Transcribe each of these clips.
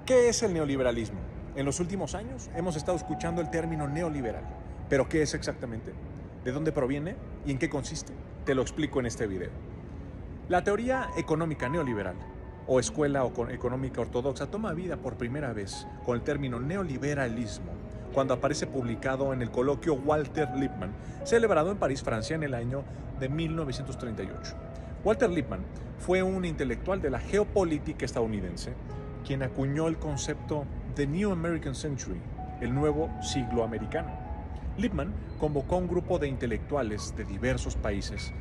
¿Qué es el neoliberalismo? En los últimos años hemos estado escuchando el término neoliberal. ¿Pero qué es exactamente? ¿De dónde proviene? ¿Y en qué consiste? Te lo explico en este video. La teoría económica neoliberal, o escuela económica ortodoxa, toma vida por primera vez con el término neoliberalismo, cuando aparece publicado en el coloquio Walter Lippmann, celebrado en París, Francia, en el año de 1938. Walter Lippmann fue un intelectual de la geopolítica estadounidense, quien acuñó el concepto The New American Century, el nuevo siglo americano. Lippmann convocó a un grupo de intelectuales de diversos países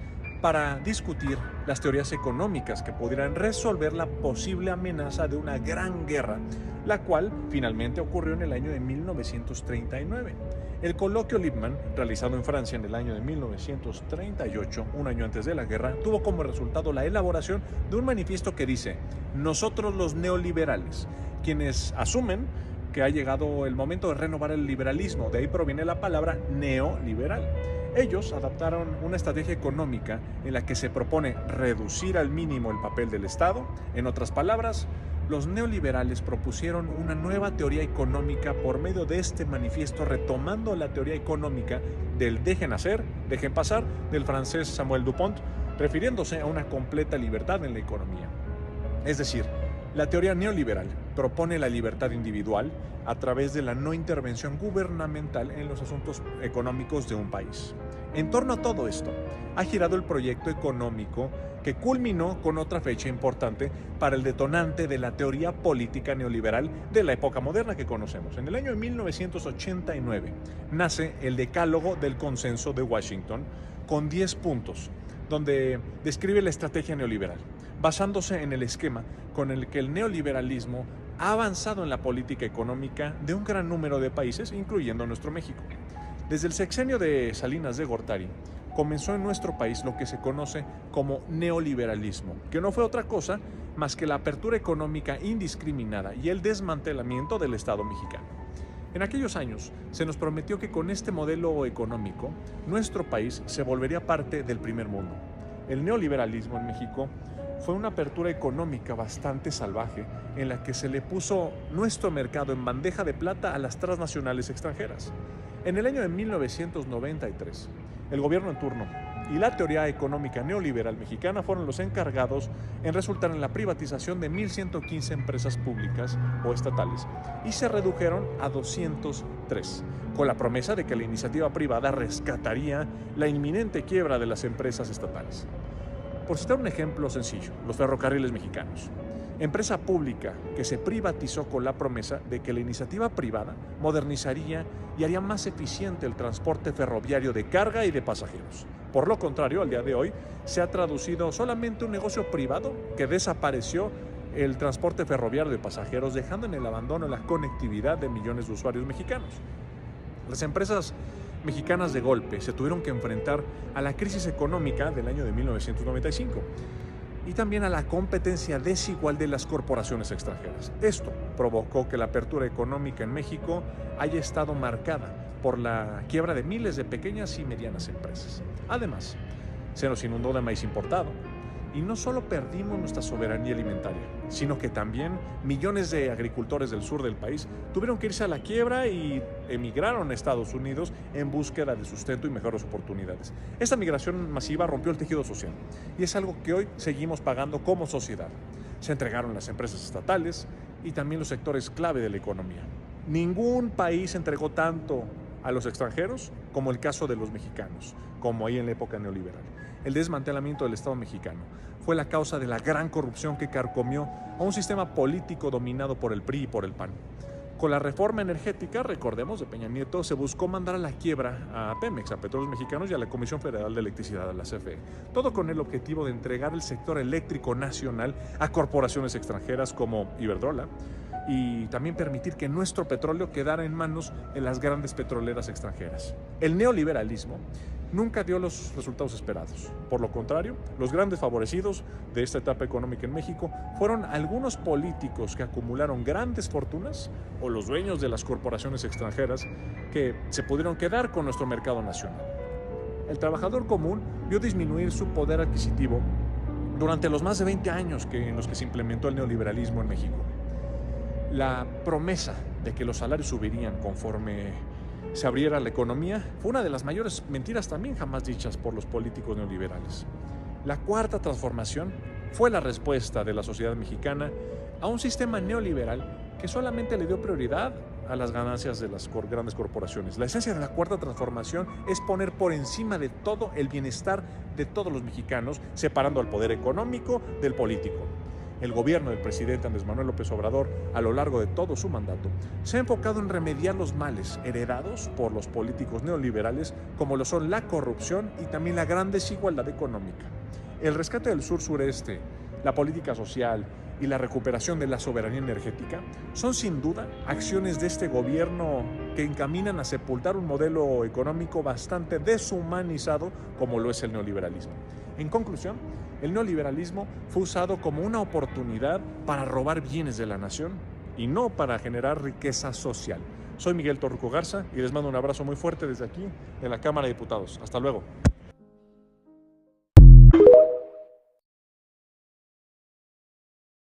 para discutir las teorías económicas que pudieran resolver la posible amenaza de una gran guerra, la cual finalmente ocurrió en el año de 1939. El coloquio Lippmann, realizado en Francia en el año de 1938, un año antes de la guerra, tuvo como resultado la elaboración de un manifiesto que dice: nosotros los neoliberales, quienes asumen que ha llegado el momento de renovar el liberalismo, de ahí proviene la palabra neoliberal. Ellos adaptaron una estrategia económica en la que se propone reducir al mínimo el papel del Estado. En otras palabras, los neoliberales propusieron una nueva teoría económica por medio de este manifiesto, retomando la teoría económica del dejen hacer, dejen pasar, del francés Samuel Dupont, refiriéndose a una completa libertad en la economía. Es decir, la teoría neoliberal propone la libertad individual a través de la no intervención gubernamental en los asuntos económicos de un país. En torno a todo esto, ha girado el proyecto económico que culminó con otra fecha importante para el detonante de la teoría política neoliberal de la época moderna que conocemos. En el año de 1989 nace el Decálogo del Consenso de Washington con 10 puntos, donde describe la estrategia neoliberal, basándose en el esquema con el que el neoliberalismo ha avanzado en la política económica de un gran número de países, incluyendo nuestro México. Desde el sexenio de Salinas de Gortari, comenzó en nuestro país lo que se conoce como neoliberalismo, que no fue otra cosa más que la apertura económica indiscriminada y el desmantelamiento del Estado mexicano. En aquellos años se nos prometió que con este modelo económico, nuestro país se volvería parte del primer mundo. El neoliberalismo en México fue una apertura económica bastante salvaje en la que se le puso nuestro mercado en bandeja de plata a las transnacionales extranjeras. En el año de 1993, el gobierno en turno y la teoría económica neoliberal mexicana fueron los encargados en resultar en la privatización de 1,115 empresas públicas o estatales y se redujeron a 203, con la promesa de que la iniciativa privada rescataría la inminente quiebra de las empresas estatales. Por citar un ejemplo sencillo, los ferrocarriles mexicanos. Empresa pública que se privatizó con la promesa de que la iniciativa privada modernizaría y haría más eficiente el transporte ferroviario de carga y de pasajeros. Por lo contrario, al día de hoy se ha traducido solamente un negocio privado que desapareció el transporte ferroviario de pasajeros, dejando en el abandono la conectividad de millones de usuarios mexicanos. Las empresas mexicanas de golpe se tuvieron que enfrentar a la crisis económica del año de 1995 y también a la competencia desigual de las corporaciones extranjeras. Esto provocó que la apertura económica en México haya estado marcada por la quiebra de miles de pequeñas y medianas empresas. Además, se nos inundó de maíz importado. Y no solo perdimos nuestra soberanía alimentaria, sino que también millones de agricultores del sur del país tuvieron que irse a la quiebra y emigraron a Estados Unidos en búsqueda de sustento y mejores oportunidades. Esta migración masiva rompió el tejido social y es algo que hoy seguimos pagando como sociedad. Se entregaron las empresas estatales y también los sectores clave de la economía. Ningún país entregó tanto a los extranjeros como el caso de los mexicanos, como ahí en la época neoliberal. El desmantelamiento del Estado mexicano fue la causa de la gran corrupción que carcomió a un sistema político dominado por el PRI y por el PAN. Con la reforma energética, recordemos, de Peña Nieto, se buscó mandar a la quiebra a Pemex, a Petróleos Mexicanos y a la Comisión Federal de Electricidad, a la CFE. Todo con el objetivo de entregar el sector eléctrico nacional a corporaciones extranjeras como Iberdrola y también permitir que nuestro petróleo quedara en manos de las grandes petroleras extranjeras. El neoliberalismo nunca dio los resultados esperados. Por lo contrario, los grandes favorecidos de esta etapa económica en México fueron algunos políticos que acumularon grandes fortunas o los dueños de las corporaciones extranjeras que se pudieron quedar con nuestro mercado nacional. El trabajador común vio disminuir su poder adquisitivo durante los más de 20 años en los que se implementó el neoliberalismo en México. La promesa de que los salarios subirían conforme se abriera la economía fue una de las mayores mentiras también jamás dichas por los políticos neoliberales. La cuarta transformación fue la respuesta de la sociedad mexicana a un sistema neoliberal que solamente le dio prioridad a las ganancias de las grandes corporaciones. La esencia de la cuarta transformación es poner por encima de todo el bienestar de todos los mexicanos, separando al poder económico del político. El gobierno del presidente Andrés Manuel López Obrador, a lo largo de todo su mandato, se ha enfocado en remediar los males heredados por los políticos neoliberales, como lo son la corrupción y también la gran desigualdad económica. El rescate del sur-sureste, la política social y la recuperación de la soberanía energética son sin duda acciones de este gobierno que encaminan a sepultar un modelo económico bastante deshumanizado como lo es el neoliberalismo. En conclusión, el neoliberalismo fue usado como una oportunidad para robar bienes de la nación y no para generar riqueza social. Soy Miguel Torruco Garza y les mando un abrazo muy fuerte desde aquí, de la Cámara de Diputados. Hasta luego.